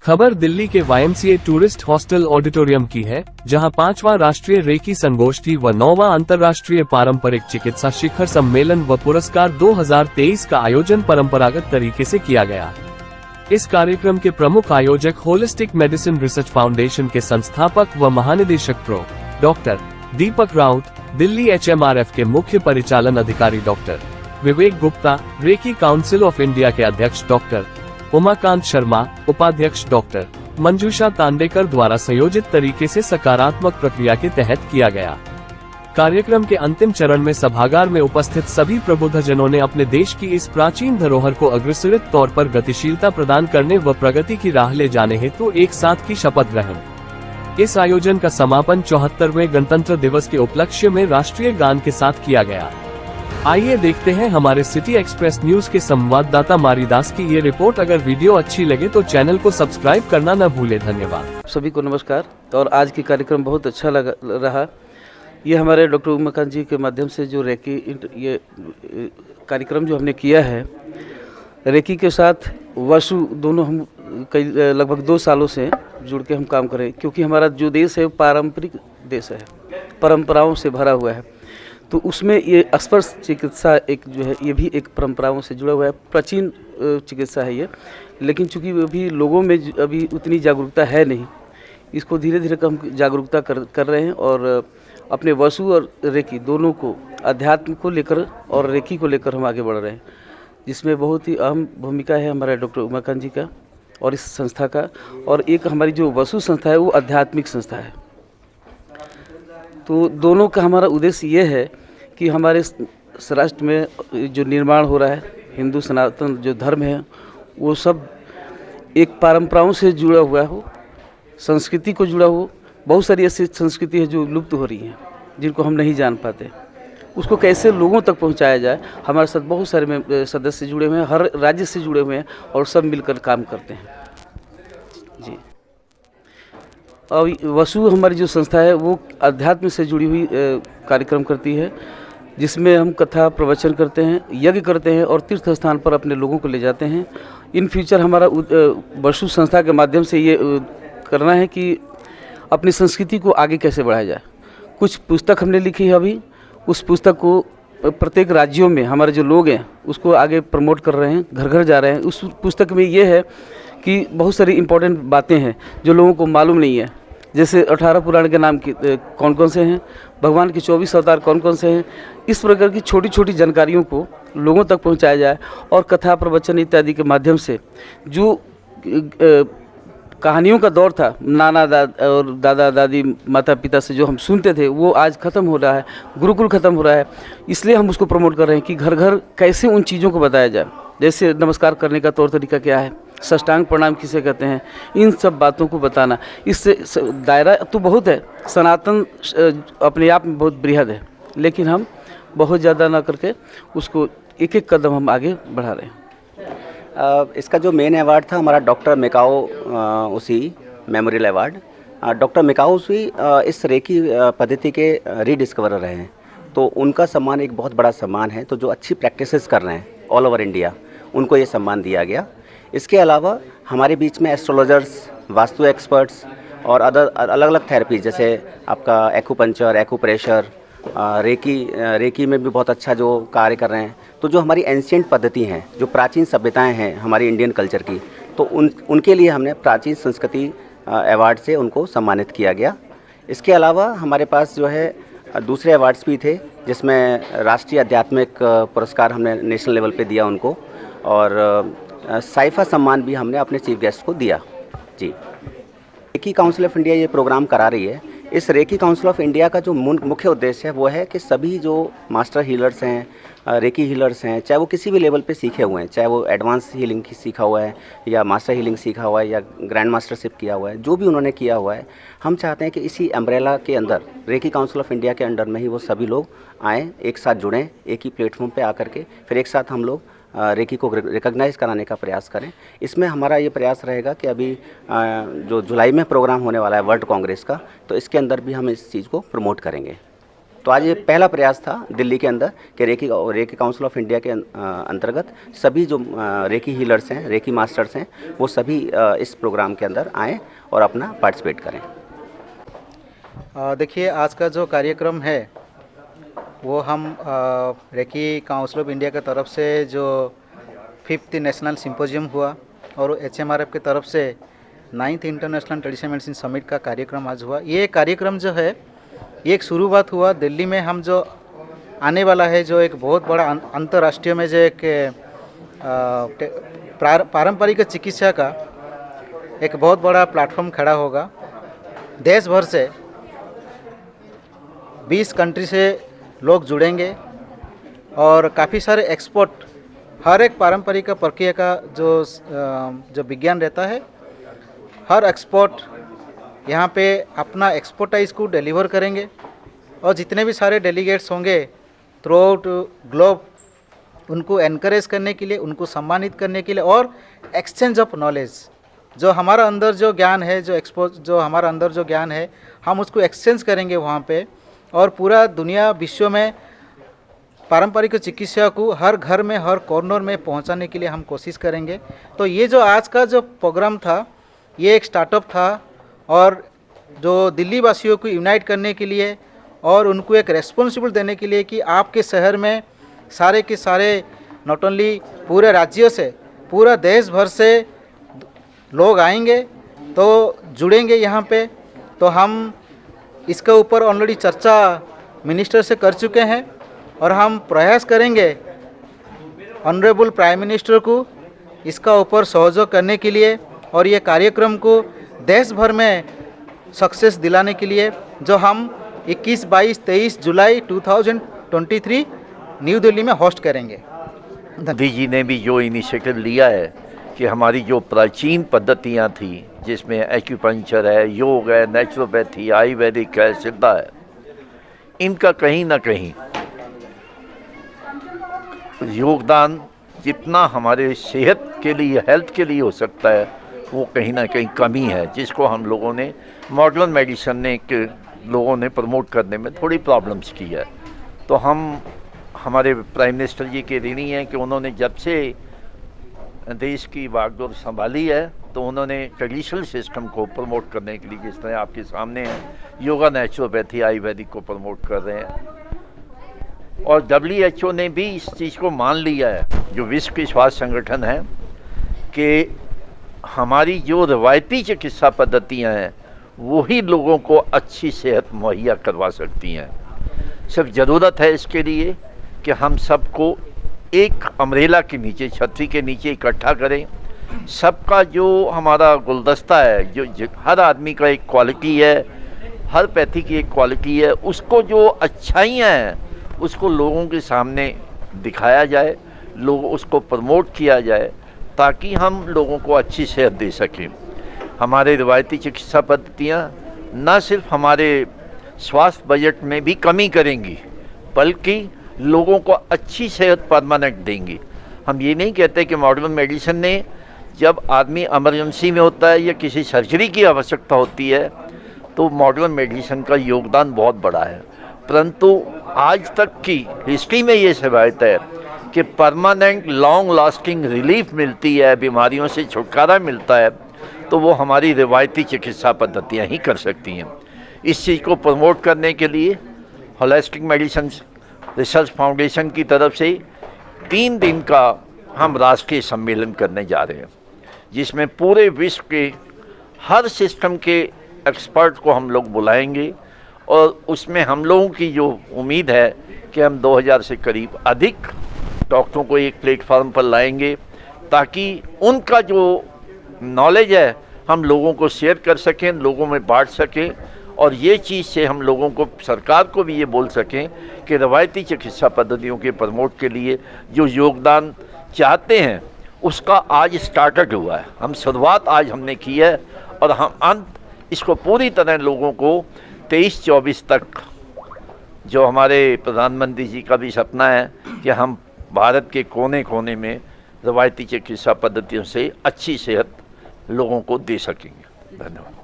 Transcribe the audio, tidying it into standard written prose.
खबर दिल्ली के YMCA tourist hostel auditorium की है, जहां 5वां राष्ट्रीय रेकी संगोष्ठी व 9वां अंतर्राष्ट्रीय पारंपरिक चिकित्सा शिखर सम्मेलन व पुरस्कार 2023 का आयोजन परंपरागत तरीके से किया गया। इस कार्यक्रम के प्रमुख आयोजक होलिस्टिक मेडिसिन रिसर्च फाउंडेशन के संस्थापक व महानिदेशक डॉक्टर दीपक राउत, दिल्ली HMRF के मुख्य परिचालन अधिकारी doctor Vivek Gupta, Reiki council of India के अध्यक्ष डॉक्टर उमाकांत शर्मा, उपाध्यक्ष डॉक्टर मंजूषा तांडेकर द्वारा संयोजित तरीके से सकारात्मक प्रक्रिया के तहत किया गया। कार्यक्रम के अंतिम चरण में सभागार में उपस्थित सभी प्रबुद्धजनों ने अपने देश की इस प्राचीन धरोहर को अग्रसरित तौर पर गतिशीलता प्रदान करने व प्रगति की राह ले जाने हेतु एक साथ की शपथ ग्रहण। इस आयोजन का समापन 74वें गणतंत्र दिवस के उपलक्ष्य में राष्ट्रीय गान के साथ किया गया। आइए देखते हैं हमारे सिटी एक्सप्रेस न्यूज के संवाददाता मारीदास की ये रिपोर्ट। अगर वीडियो अच्छी लगे तो चैनल को सब्सक्राइब करना न भूले। धन्यवाद। सभी को नमस्कार। और आज की कार्यक्रम बहुत अच्छा रहा। ये हमारे डॉक्टर उमाकांत जी के माध्यम से जो रेकी ये कार्यक्रम जो हमने किया है, रेकी के साथ वसु दोनों हम लगभग 2 सालों से जुड़ के हम काम कर रहे हैं, क्योंकि हमारा जो देश है पारंपरिक देश है, परंपराओं से भरा हुआ है। तो उसमें ये स्पर्श चिकित्सा एक जो है, ये भी एक परंपराओं से जुड़ा हुआ है, प्राचीन चिकित्सा है ये। लेकिन चूंकि अभी लोगों में अभी उतनी जागरूकता है नहीं, इसको धीरे धीरे हम जागरूकता कर रहे हैं और अपने वसु और रेकी दोनों को, अध्यात्म को लेकर और रेकी को लेकर हम आगे बढ़ रहे हैं, जिसमें बहुत ही अहम भूमिका है हमारे डॉक्टर उमाकांत जी का और इस संस्था का। और एक हमारी जो वसु संस्था है वो आध्यात्मिक संस्था है। तो दोनों का हमारा उद्देश्य ये है कि हमारे राष्ट्र में जो निर्माण हो रहा है, हिंदू सनातन जो धर्म है, वो सब एक परंपराओं से जुड़ा हुआ हो, संस्कृति को जुड़ा हो। बहुत सारी ऐसी संस्कृति है जो लुप्त हो रही हैं, जिनको हम नहीं जान पाते। उसको कैसे लोगों तक पहुंचाया जाए। हमारे साथ बहुत सारे सदस्य जुड़े हुए हैं, हर राज्य से जुड़े हुए हैं और सब मिलकर काम करते हैं जी। और वसु हमारी जो संस्था है वो अध्यात्म से जुड़ी हुई कार्यक्रम करती है, जिसमें हम कथा प्रवचन करते हैं, यज्ञ करते हैं और तीर्थ स्थान पर अपने लोगों को ले जाते हैं। इन फ्यूचर हमारा वसु संस्था के माध्यम से ये करना है कि अपनी संस्कृति को आगे कैसे बढ़ाया जाए। कुछ पुस्तक हमने लिखी है अभी, उस पुस्तक को प्रत्येक राज्यों में हमारे जो लोग हैं उसको आगे प्रमोट कर रहे हैं, घर घर जा रहे हैं। उस पुस्तक में ये है कि बहुत सारी इम्पोर्टेंट बातें हैं जो लोगों को मालूम नहीं है, जैसे 18 पुराण के नाम कौन कौन से हैं, भगवान के 24 अवतार कौन कौन से हैं। इस प्रकार की छोटी छोटी जानकारियों को लोगों तक पहुंचाया जाए और कथा प्रवचन इत्यादि के माध्यम से जो कहानियों का दौर था, नाना और दादा दादी माता पिता से जो हम सुनते थे, वो आज ख़त्म हो रहा है, गुरुकुल ख़त्म हो रहा है। इसलिए हम उसको प्रमोट कर रहे हैं कि घर घर कैसे उन चीज़ों को बताया जाए, जैसे नमस्कार करने का तौर तरीका क्या है, साष्टांग प्रणाम किसे कहते हैं, इन सब बातों को बताना। इससे दायरा तो बहुत है, सनातन अपने आप में बहुत बृहद है, लेकिन हम बहुत ज़्यादा ना करके उसको एक एक कदम हम आगे बढ़ा रहे हैं। इसका जो मेन अवार्ड था हमारा डॉक्टर मिकाओ उसी मेमोरियल अवार्ड। डॉक्टर मिकाओ उसी इस रेकी पद्धति के रीडिस्कवरर रहे हैं, तो उनका सम्मान एक बहुत बड़ा सम्मान है। तो जो अच्छी प्रैक्टिसेस कर रहे हैं ऑल ओवर इंडिया, उनको ये सम्मान दिया गया। इसके अलावा हमारे बीच में एस्ट्रोलॉजर्स, वास्तु एक्सपर्ट्स और अलग अलग थेरेपीज, जैसे आपका एक्यूपंक्चर, एक्यूप्रेशर, रेकी में भी बहुत अच्छा जो कार्य कर रहे हैं। तो जो हमारी एंशिएंट पद्धति हैं, जो प्राचीन सभ्यताएं हैं हमारी इंडियन कल्चर की, तो उनके लिए हमने प्राचीन संस्कृति अवार्ड से उनको सम्मानित किया गया। इसके अलावा हमारे पास जो है दूसरे अवार्ड्स भी थे, जिसमें राष्ट्रीय आध्यात्मिक पुरस्कार हमने नेशनल लेवल पे दिया उनको, और साइफा सम्मान भी हमने अपने चीफ गेस्ट को दिया जी। रेकी काउंसिल ऑफ इंडिया ये प्रोग्राम करा रही है। इस रेकी काउंसिल ऑफ इंडिया का जो मुख्य उद्देश्य है वो है कि सभी जो मास्टर हीलर्स हैं, रेकी हीलर्स हैं, चाहे वो किसी भी लेवल पे सीखे हुए हैं, चाहे वो एडवांस हीलिंग सीखा हुआ है या मास्टर हीलिंग सीखा हुआ है या ग्रैंड मास्टरशिप किया हुआ है, जो भी उन्होंने किया हुआ है, हम चाहते हैं कि इसी अम्ब्रेला के अंदर, रेकी काउंसिल ऑफ इंडिया के अंडर में ही वो सभी लोग आएँ, एक साथ जुड़ें, एक ही प्लेटफॉर्म पर आकर के फिर एक साथ हम लोग रेकी को रिकॉग्नाइज कराने का प्रयास करें। इसमें हमारा ये प्रयास रहेगा कि अभी जो जुलाई में प्रोग्राम होने वाला है वर्ल्ड कांग्रेस का, तो इसके अंदर भी हम इस चीज़ को प्रमोट करेंगे। तो आज ये पहला प्रयास था दिल्ली के अंदर कि रेकी काउंसिल ऑफ इंडिया के अंतर्गत सभी जो रेकी हीलर्स हैं, रेकी मास्टर्स हैं, वो सभी इस प्रोग्राम के अंदर आएँ और अपना पार्टिसिपेट करें। देखिए, आज का जो कार्यक्रम है वो हम रेकी काउंसिल ऑफ इंडिया की तरफ से जो 5th नेशनल सिंपोजियम हुआ और HMRF की तरफ से 9th international traditional medicine summit का कार्यक्रम आज हुआ। ये कार्यक्रम जो है ये एक शुरुआत हुआ दिल्ली में। हम जो आने वाला है जो एक बहुत बड़ा अंतर्राष्ट्रीय में जो एक पारंपरिक चिकित्सा का एक बहुत बड़ा प्लेटफॉर्म खड़ा होगा। देश भर से 20 कंट्री से लोग जुड़ेंगे और काफ़ी सारे एक्सपर्ट, हर एक पारंपरिक प्रक्रिया का जो विज्ञान रहता है, हर एक्सपर्ट यहाँ पे अपना एक्सपर्टाइज को डिलीवर करेंगे और जितने भी सारे डेलीगेट्स होंगे थ्रू आउट ग्लोब, उनको एनकरेज करने के लिए, उनको सम्मानित करने के लिए और एक्सचेंज ऑफ नॉलेज, जो हमारा अंदर जो ज्ञान है, जो हमारा अंदर जो ज्ञान है, हम उसको एक्सचेंज करेंगे वहाँ पे और पूरा दुनिया विश्व में पारंपरिक चिकित्सा को हर घर में, हर कॉर्नर में पहुँचाने के लिए हम कोशिश करेंगे। तो ये जो आज का जो प्रोग्राम था ये एक स्टार्टअप था और जो दिल्ली वासियों को यूनाइट करने के लिए और उनको एक रेस्पॉन्सिबल देने के लिए कि आपके शहर में सारे के सारे नॉट ओनली पूरे राज्यों से, पूरा देश भर से लोग आएंगे तो जुड़ेंगे यहाँ पे। तो हम इसके ऊपर ऑलरेडी चर्चा मिनिस्टर से कर चुके हैं और हम प्रयास करेंगे ऑनरेबल प्राइम मिनिस्टर को इसका ऊपर सहयोग करने के लिए और ये कार्यक्रम को देश भर में सक्सेस दिलाने के लिए, जो हम 21, 22, 23 जुलाई 2023 न्यू दिल्ली में होस्ट करेंगे। मोदी जी ने भी जो इनिशिएटिव लिया है कि हमारी जो प्राचीन पद्धतियाँ थी जिसमें एक्यूपंक्चर है, योग है, नेचुरोपैथी, आयुर्वेदिक है, सिद्धा है, इनका कहीं ना कहीं योगदान जितना हमारे सेहत के लिए, हेल्थ के लिए हो सकता है, वो कहीं ना कहीं कमी है, जिसको हम लोगों ने मॉडर्न मेडिसिन ने लोगों ने प्रमोट करने में थोड़ी प्रॉब्लम्स की है। तो हम हमारे प्राइम मिनिस्टर जी के ऋणी हैं कि उन्होंने जब से देश की बागडोर संभाली है तो उन्होंने ट्रेडिशनल सिस्टम को प्रमोट करने के लिए, जिस तरह आपके सामने है, योगा, नेचुरोपैथी, आयुर्वेदिक को प्रमोट कर रहे हैं। और WHO ने भी इस चीज़ को मान लिया है, जो विश्व के स्वास्थ्य संगठन है, कि हमारी जो रवायती चिकित्सा पद्धतियाँ हैं वही लोगों को अच्छी सेहत मुहैया करवा सकती हैं। सिर्फ ज़रूरत है इसके लिए कि हम सबको एक अम्ब्रेला के नीचे, छतरी के नीचे इकट्ठा करें। सबका जो हमारा गुलदस्ता है, जो हर आदमी का एक क्वालिटी है, हर पैथी की एक क्वालिटी है, उसको जो अच्छाइयाँ हैं उसको लोगों के सामने दिखाया जाए, लोग उसको प्रमोट किया जाए ताकि हम लोगों को अच्छी सेहत दे सकें। हमारे रिवायती चिकित्सा पद्धतियाँ न सिर्फ हमारे स्वास्थ्य बजट में भी कमी करेंगी बल्कि लोगों को अच्छी सेहत परमानेंट देंगी। हम ये नहीं कहते कि मॉडर्न मेडिसिन ने, जब आदमी इमरजेंसी में होता है या किसी सर्जरी की आवश्यकता होती है तो मॉडर्न मेडिसिन का योगदान बहुत बड़ा है, परंतु आज तक की हिस्ट्री में ये शिकायत है कि परमानेंट लॉन्ग लास्टिंग रिलीफ मिलती है, बीमारियों से छुटकारा मिलता है, तो वो हमारी रिवायती चिकित्सा पद्धतियाँ ही कर सकती हैं। इस चीज़ को प्रमोट करने के लिए होलिस्टिक मेडिसिन रिसर्च फाउंडेशन की तरफ से 3 दिन का हम राष्ट्रीय सम्मेलन करने जा रहे हैं, जिसमें पूरे विश्व के हर सिस्टम के एक्सपर्ट को हम लोग बुलाएंगे और उसमें हम लोगों की जो उम्मीद है कि हम 2000 से करीब अधिक डॉक्टरों को एक प्लेटफॉर्म पर लाएंगे ताकि उनका जो नॉलेज है हम लोगों को शेयर कर सकें, लोगों में बांट सकें और ये चीज़ से हम लोगों को, सरकार को भी ये बोल सकें कि रवायती चिकित्सा पद्धतियों के प्रमोट के लिए जो योगदान चाहते हैं उसका आज स्टार्टेड हुआ है। हम शुरुआत आज हमने की है और हम अंत इसको पूरी तरह लोगों को 23-24 तक, जो हमारे प्रधानमंत्री जी का भी सपना है कि हम भारत के कोने कोने में रवायती चिकित्सा पद्धतियों से अच्छी सेहत लोगों को दे सकेंगे। धन्यवाद।